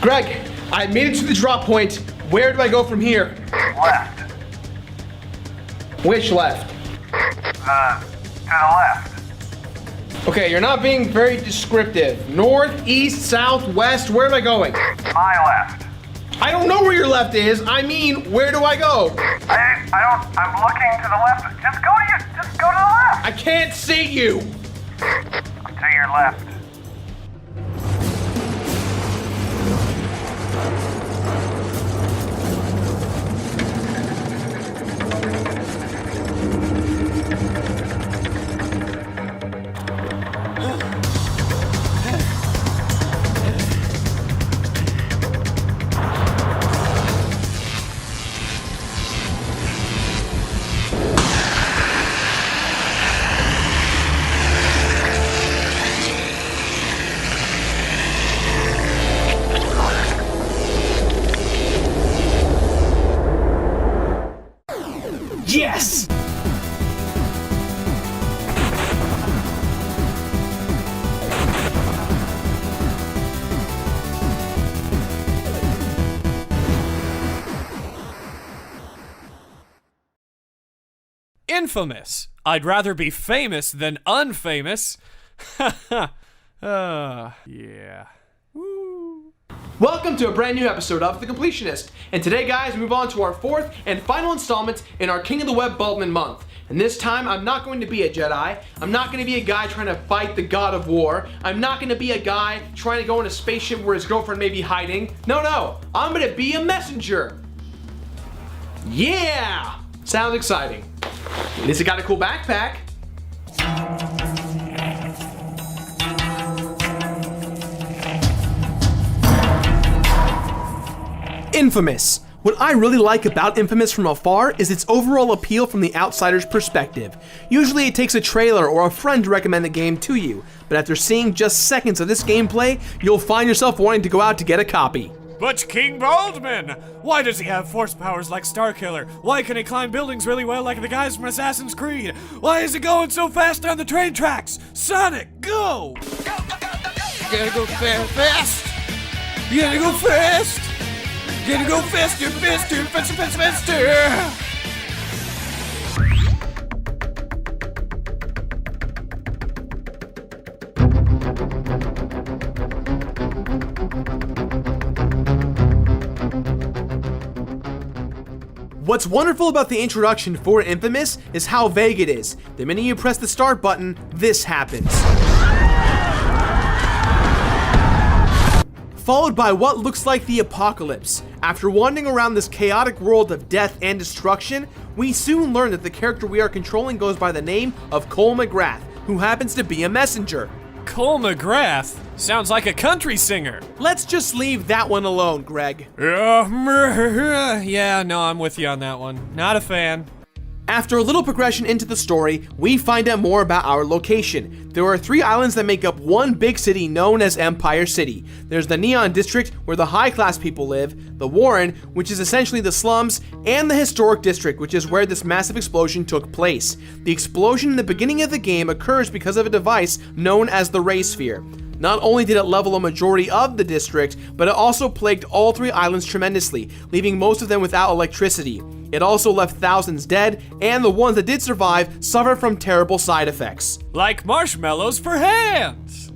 Greg, I made it to the drop point. Where do I go from here? Left. Which left? To the left. Okay, you're not being very descriptive. North, east, south, west, where am I going? My left. I don't know where your left is. I mean, where do I go? I'm looking to the left. Just go to the left. I can't see you. To your left. Yes! Infamous. I'd rather be famous than unfamous. Yeah. Woo. Welcome to a brand new episode of The Completionist. And today, guys, we move on to our fourth and final installment in our King of the Web Baldwin month. And this time, I'm not going to be a Jedi. I'm not going to be a guy trying to fight the god of war. I'm not going to be a guy trying to go in a spaceship where his girlfriend may be hiding. No. I'm going to be a messenger. Yeah! Sounds exciting. At least it got a cool backpack. Infamous. What I really like about Infamous from afar is its overall appeal from the outsider's perspective. Usually it takes a trailer or a friend to recommend the game to you, but after seeing just seconds of this gameplay, you'll find yourself wanting to go out to get a copy. But King Baldwin! Why does he have force powers like Starkiller? Why can he climb buildings really well like the guys from Assassin's Creed? Why is he going so fast on the train tracks? Sonic, go! You gotta go fast! You gotta go fast! You gotta go faster! What's wonderful about the introduction for Infamous is how vague it is. The minute you press the start button, this happens. Followed by what looks like the apocalypse. After wandering around this chaotic world of death and destruction, we soon learn that the character we are controlling goes by the name of Cole McGrath, who happens to be a messenger. Cole McGrath? Sounds like a country singer. Let's just leave that one alone, Greg. Yeah, no, I'm with you on that one. Not a fan. After a little progression into the story, we find out more about our location. There are 3 islands that make up one big city known as Empire City. There's the Neon District, where the high-class people live, the Warren, which is essentially the slums, and the Historic District, which is where this massive explosion took place. The explosion in the beginning of the game occurs because of a device known as the Ray Sphere. Not only did it level a majority of the district, but it also plagued all 3 islands tremendously, leaving most of them without electricity. It also left thousands dead, and the ones that did survive suffered from terrible side effects. Like marshmallows for hands!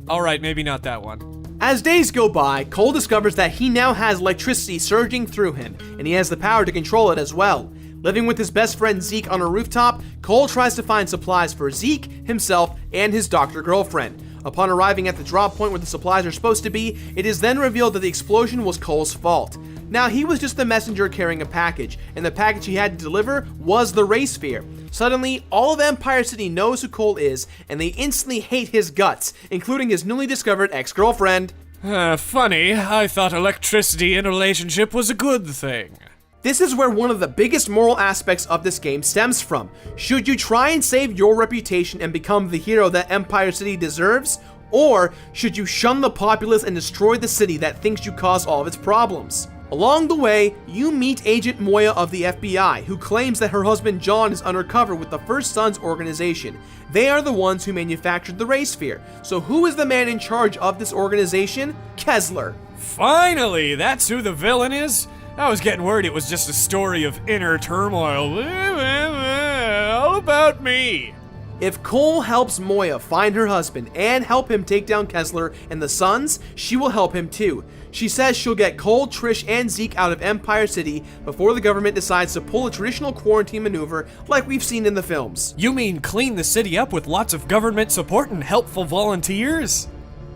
Alright, maybe not that one. As days go by, Cole discovers that he now has electricity surging through him, and he has the power to control it as well. Living with his best friend Zeke on a rooftop, Cole tries to find supplies for Zeke, himself, and his doctor girlfriend. Upon arriving at the drop point where the supplies are supposed to be, it is then revealed that the explosion was Cole's fault. Now, he was just the messenger carrying a package, and the package he had to deliver was the Ray Sphere. Suddenly, all of Empire City knows who Cole is, and they instantly hate his guts, including his newly discovered ex-girlfriend. Funny, I thought electricity in a relationship was a good thing. This is where one of the biggest moral aspects of this game stems from. Should you try and save your reputation and become the hero that Empire City deserves? Or should you shun the populace and destroy the city that thinks you caused all of its problems? Along the way, you meet Agent Moya of the FBI, who claims that her husband John is undercover with the First Sons organization. They are the ones who manufactured the ray sphere. So who is the man in charge of this organization? Kessler. Finally, that's who the villain is? I was getting worried it was just a story of inner turmoil. All about me. If Cole helps Moya find her husband and help him take down Kessler and the Sons, she will help him too. She says she'll get Cole, Trish, and Zeke out of Empire City before the government decides to pull a traditional quarantine maneuver like we've seen in the films. You mean clean the city up with lots of government support and helpful volunteers?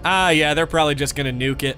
Ah, yeah, they're probably just gonna nuke it.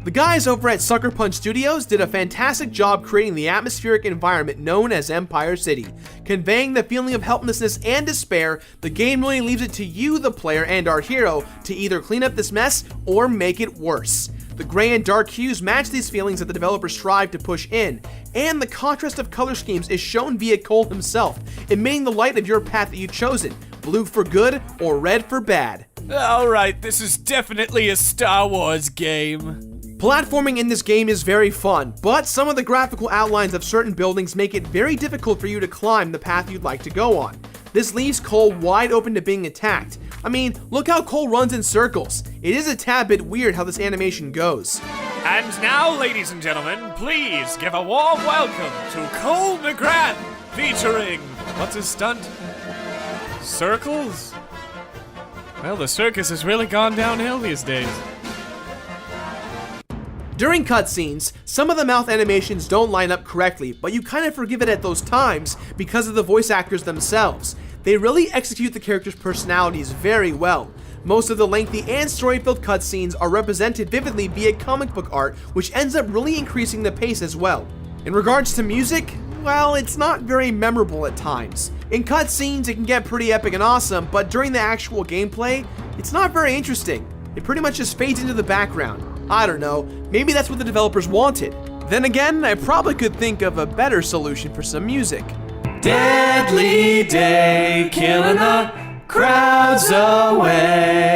The guys over at Sucker Punch Studios did a fantastic job creating the atmospheric environment known as Empire City. Conveying the feeling of helplessness and despair, the game really leaves it to you, the player, and our hero to either clean up this mess or make it worse. The gray and dark hues match these feelings that the developers strive to push in, and the contrast of color schemes is shown via Cole himself, emitting the light of your path that you've chosen, blue for good or red for bad. Alright, this is definitely a Star Wars game. Platforming in this game is very fun, but some of the graphical outlines of certain buildings make it very difficult for you to climb the path you'd like to go on. This leaves Cole wide open to being attacked. I mean, look how Cole runs in circles. It is a tad bit weird how this animation goes. And now, ladies and gentlemen, please give a warm welcome to Cole McGrath, featuring... what's his stunt? Circles? Well, the circus has really gone downhill these days. During cutscenes, some of the mouth animations don't line up correctly, but you kind of forgive it at those times because of the voice actors themselves. They really execute the characters' personalities very well. Most of the lengthy and story-filled cutscenes are represented vividly via comic book art, which ends up really increasing the pace as well. In regards to music, well, it's not very memorable at times. In cutscenes, it can get pretty epic and awesome, but during the actual gameplay, it's not very interesting. It pretty much just fades into the background. I don't know, maybe that's what the developers wanted. Then again, I probably could think of a better solution for some music. Deadly day, killing the crowds away.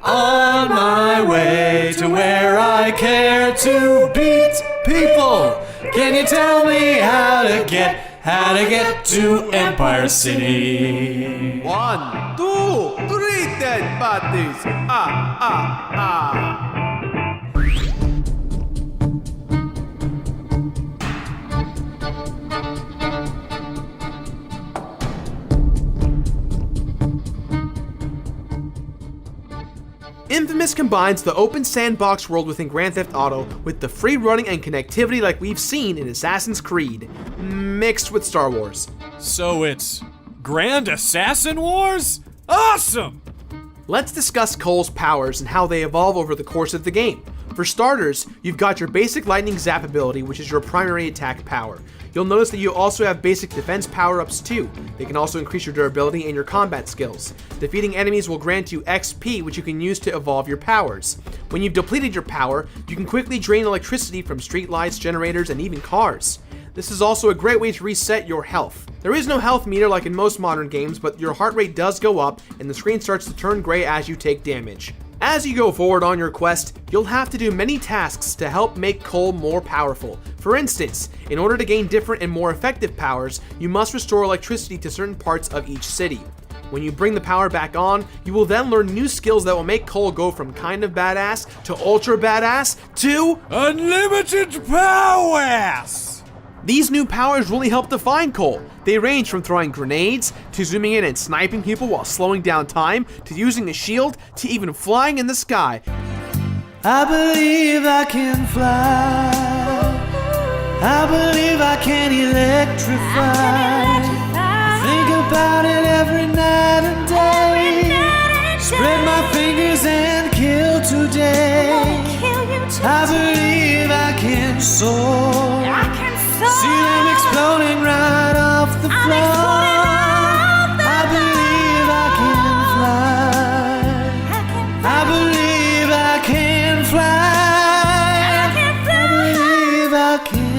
On my way to where I care to beat people. Can you tell me how to get to Empire City? 1, 2, 3 dead bodies. InFAMOUS combines the open sandbox world within Grand Theft Auto with the free running and connectivity like we've seen in Assassin's Creed, mixed with Star Wars. So it's Grand Assassin Wars? Awesome! Let's discuss Cole's powers and how they evolve over the course of the game. For starters, you've got your basic lightning zap ability, which is your primary attack power. You'll notice that you also have basic defense power-ups too. They can also increase your durability and your combat skills. Defeating enemies will grant you XP, which you can use to evolve your powers. When you've depleted your power, you can quickly drain electricity from streetlights, generators, and even cars. This is also a great way to reset your health. There is no health meter like in most modern games, but your heart rate does go up and the screen starts to turn gray as you take damage. As you go forward on your quest, you'll have to do many tasks to help make Cole more powerful. For instance, in order to gain different and more effective powers, you must restore electricity to certain parts of each city. When you bring the power back on, you will then learn new skills that will make Cole go from kind of badass to ultra badass to unlimited prowess! These new powers really help define Cole. They range from throwing grenades, to zooming in and sniping people while slowing down time, to using a shield, to even flying in the sky. I believe I can fly. I believe I can electrify. Think about it every night and day. Spread my fingers and kill today. I believe I can soar. See them exploding right off the floor. I believe I can fly. I believe I can fly. I believe I can.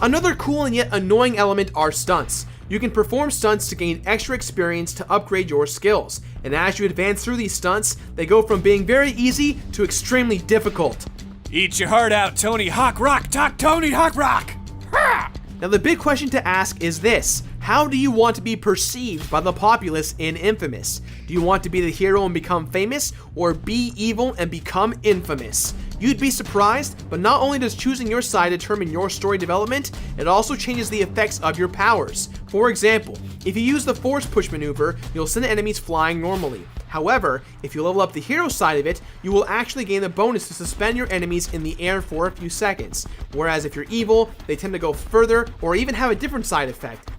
Another cool and yet annoying element are stunts. You can perform stunts to gain extra experience to upgrade your skills, and as you advance through these stunts, they go from being very easy to extremely difficult. Eat your heart out, Tony Hawk Rock. Talk Tony Hawk Rock. Ha! Now the big question to ask is this: how do you want to be perceived by the populace in Infamous? Do you want to be the hero and become famous, or be evil and become infamous? You'd be surprised, but not only does choosing your side determine your story development, it also changes the effects of your powers. For example, if you use the force push maneuver, you'll send enemies flying normally. However, if you level up the hero side of it, you will actually gain the bonus to suspend your enemies in the air for a few seconds. Whereas if you're evil, they tend to go further or even have a different side effect.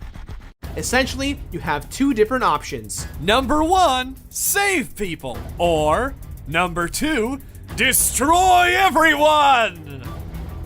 Essentially, you have two different options. Number 1, save people. Or number 2, destroy everyone!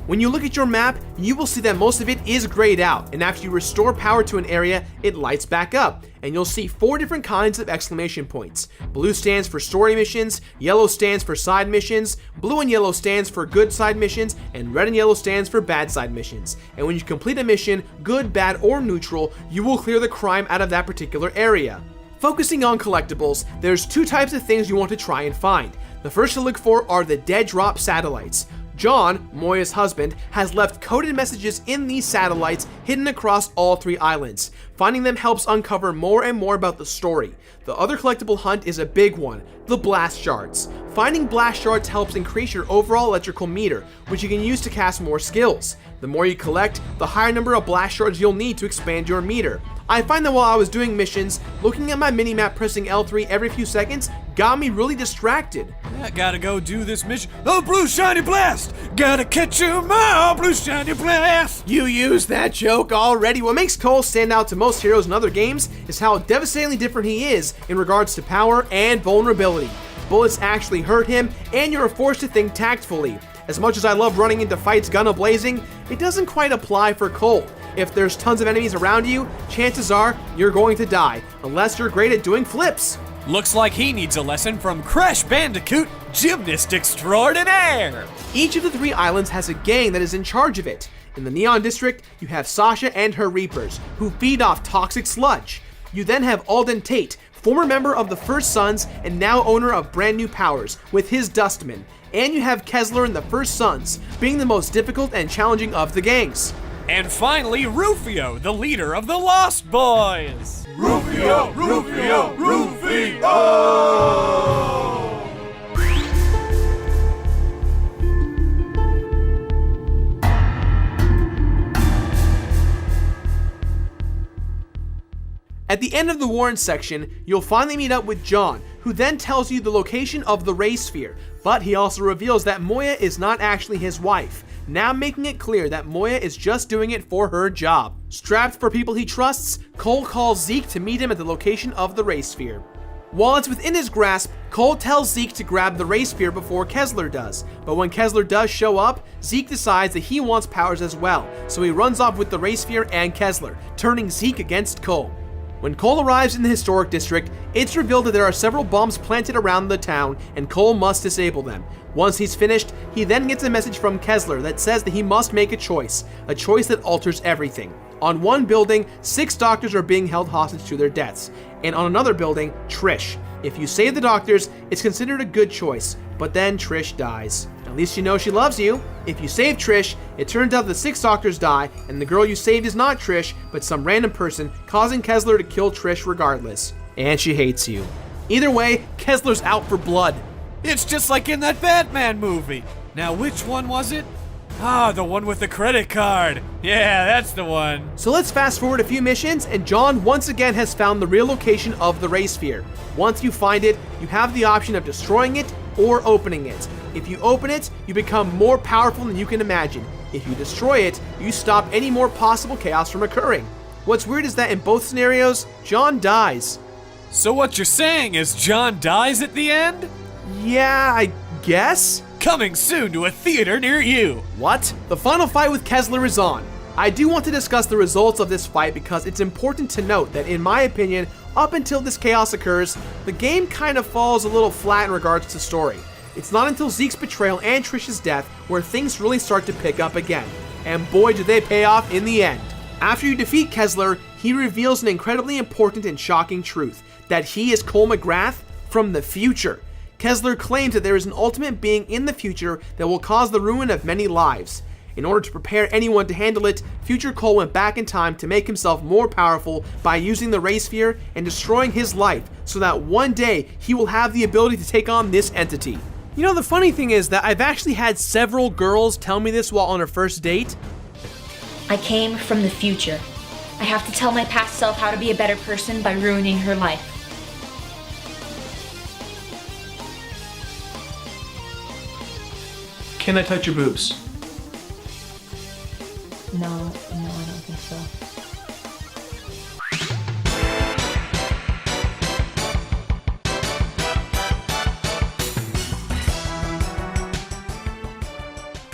When you look at your map, you will see that most of it is grayed out, and after you restore power to an area, it lights back up, and you'll see 4 different kinds of exclamation points. Blue stands for story missions, yellow stands for side missions, blue and yellow stands for good side missions, and red and yellow stands for bad side missions. And when you complete a mission, good, bad, or neutral, you will clear the crime out of that particular area. Focusing on collectibles, there's 2 types of things you want to try and find. The first to look for are the dead drop satellites. John, Moya's husband, has left coded messages in these satellites hidden across all 3 islands. Finding them helps uncover more and more about the story. The other collectible hunt is a big one, the blast shards. Finding blast shards helps increase your overall electrical meter, which you can use to cast more skills. The more you collect, the higher number of blast shards you'll need to expand your meter. I find that while I was doing missions, looking at my minimap pressing L3 every few seconds got me really distracted. I gotta go do this mission. Oh, blue shiny blast! Gotta catch 'em all, blue shiny blast! You used that joke already. What makes Cole stand out to most heroes in other games is how devastatingly different he is in regards to power and vulnerability. Bullets actually hurt him, and you're forced to think tactfully. As much as I love running into fights gun a-blazing, it doesn't quite apply for Cole. If there's tons of enemies around you, chances are you're going to die, unless you're great at doing flips. Looks like he needs a lesson from Crash Bandicoot, Gymnast Extraordinaire! Each of the 3 islands has a gang that is in charge of it. In the Neon District, you have Sasha and her Reapers, who feed off toxic sludge. You then have Alden Tate, former member of the First Sons and now owner of Brand New Powers, with his Dustman. And you have Kessler and the First Sons, being the most difficult and challenging of the gangs. And finally, Rufio, the leader of the Lost Boys! Rufio! Rufio! Rufio! At the end of the Warren section, you'll finally meet up with John, who then tells you the location of the Ray Sphere, but he also reveals that Moya is not actually his wife, now making it clear that Moya is just doing it for her job. Strapped for people he trusts, Cole calls Zeke to meet him at the location of the Ray Sphere. While it's within his grasp, Cole tells Zeke to grab the Ray Sphere before Kessler does, but when Kessler does show up, Zeke decides that he wants powers as well, so he runs off with the Ray Sphere and Kessler, turning Zeke against Cole. When Cole arrives in the historic district, it's revealed that there are several bombs planted around the town, and Cole must disable them. Once he's finished, he then gets a message from Kessler that says that he must make a choice that alters everything. On one building, 6 doctors are being held hostage to their deaths, and on another building, Trish. If you save the doctors, it's considered a good choice, but then Trish dies. At least you know she loves you. If you save Trish, it turns out the 6 doctors die, and the girl you saved is not Trish, but some random person, causing Kessler to kill Trish regardless. And she hates you. Either way, Kessler's out for blood. It's just like in that Batman movie. Now, which one was it? Ah, the one with the credit card. Yeah, that's the one. So let's fast forward a few missions, and John once again has found the real location of the Ray Sphere. Once you find it, you have the option of destroying it or opening it. If you open it, you become more powerful than you can imagine. If you destroy it, you stop any more possible chaos from occurring. What's weird is that in both scenarios, John dies. So what you're saying is John dies at the end? Yeah, I guess? Coming soon to a theater near you. What? The final fight with Kessler is on. I do want to discuss the results of this fight because it's important to note that in my opinion, up until this chaos occurs, the game kind of falls a little flat in regards to story. It's not until Zeke's betrayal and Trish's death where things really start to pick up again. and boy do they pay off in the end. After you defeat Kessler, he reveals an incredibly important and shocking truth, that he is Cole McGrath from the future. Kessler claims that there is an ultimate being in the future that will cause the ruin of many lives. In order to prepare anyone to handle it, future Cole went back in time to make himself more powerful by using the Ray Sphere and destroying his life so that one day he will have the ability to take on this entity. You know, the funny thing is that I've actually had several girls tell me this while on a first date. I came from the future. I have to tell my past self how to be a better person by ruining her life. Can I touch your boobs? No, I don't think so.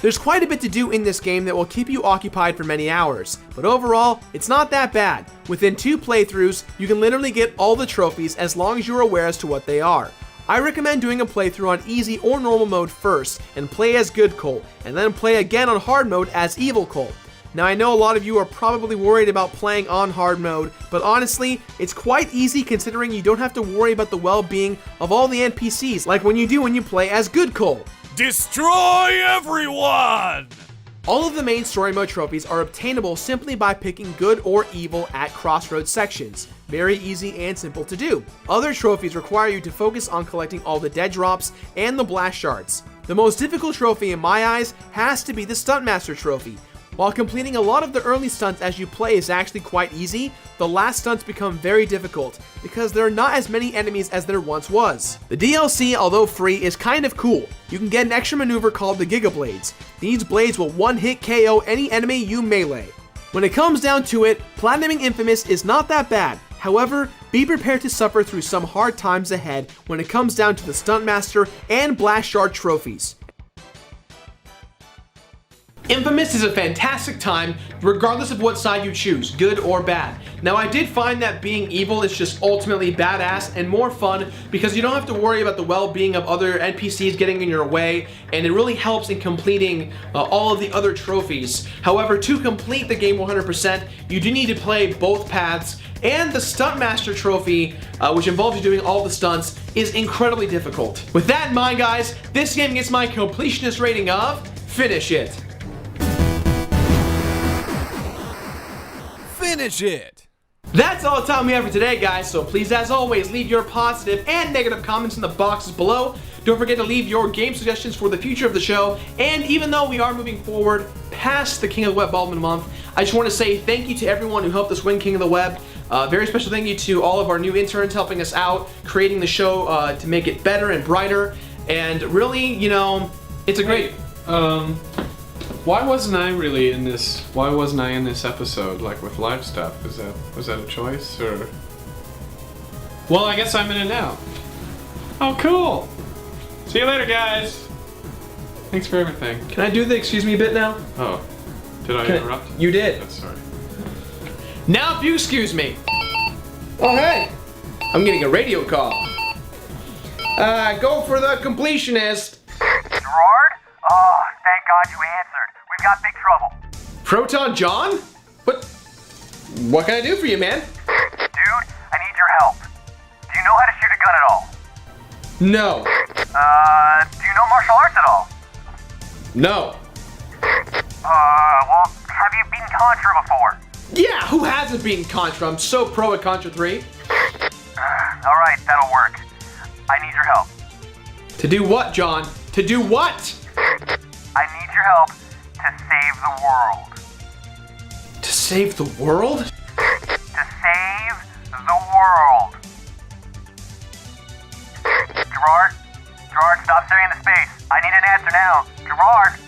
There's quite a bit to do in this game that will keep you occupied for many hours, but overall, it's not that bad. Within 2 playthroughs, you can literally get all the trophies as long as you're aware as to what they are. I recommend doing a playthrough on easy or normal mode first, and play as good Cole, and then play again on hard mode as evil Cole. Now I know a lot of you are probably worried about playing on hard mode, but honestly, it's quite easy considering you don't have to worry about the well-being of all the NPCs like when you do when you play as good Cole. Destroy everyone! All of the main story mode trophies are obtainable simply by picking good or evil at crossroads sections. Very easy and simple to do. Other trophies require you to focus on collecting all the dead drops and the blast shards. The most difficult trophy in my eyes has to be the Stuntmaster trophy. While completing a lot of the early stunts as you play is actually quite easy, the last stunts become very difficult because there are not as many enemies as there once was. The DLC, although free, is kind of cool. You can get an extra maneuver called the Giga Blades. These blades will one-hit KO any enemy you melee. When it comes down to it, platinuming Infamous is not that bad. However, be prepared to suffer through some hard times ahead when it comes down to the Stuntmaster and Blast Shard trophies. Infamous is a fantastic time, regardless of what side you choose, good or bad. Now I did find that being evil is just ultimately badass and more fun because you don't have to worry about the well-being of other NPCs getting in your way, and it really helps in completing all of the other trophies. However, to complete the game 100%, you do need to play both paths, and the Stuntmaster trophy, which involves you doing all the stunts, is incredibly difficult. With that in mind, guys, this game gets my completionist rating of finish it. Finish it! That's all the time we have for today, guys, so please, as always, leave your positive and negative comments in the boxes below. Don't forget to leave your game suggestions for the future of the show, and even though we are moving forward past the King of the Web Baldwin month, I just want to say thank you to everyone who helped us win King of the Web. Very special thank you to all of our new interns helping us out, creating the show to make it better and brighter, and really, you know, it's a great... Why wasn't I really in this? Why wasn't I in this episode, like with live stuff? Was that a choice, or? Well, I guess I'm in it now. Oh, cool! See you later, guys. Thanks for everything. Can I do the excuse me bit now? Oh, did I interrupt? You did. Oh, sorry. Now, if you excuse me. Oh, hey! I'm getting a radio call. Go for the completionist. Gerard? Oh, thank God you answered. We've got big trouble. Proton John? What can I do for you, man? Dude, I need your help. Do you know how to shoot a gun at all? No. Do you know martial arts at all? No. Well, have you beaten Contra before? Yeah, who hasn't beaten Contra? I'm so pro at Contra 3. Alright, that'll work. I need your help. To do what, John? To do what? I need your help to save the world. To save the world? To save the world. Gerard, stop staring into space. I need an answer now. Gerard.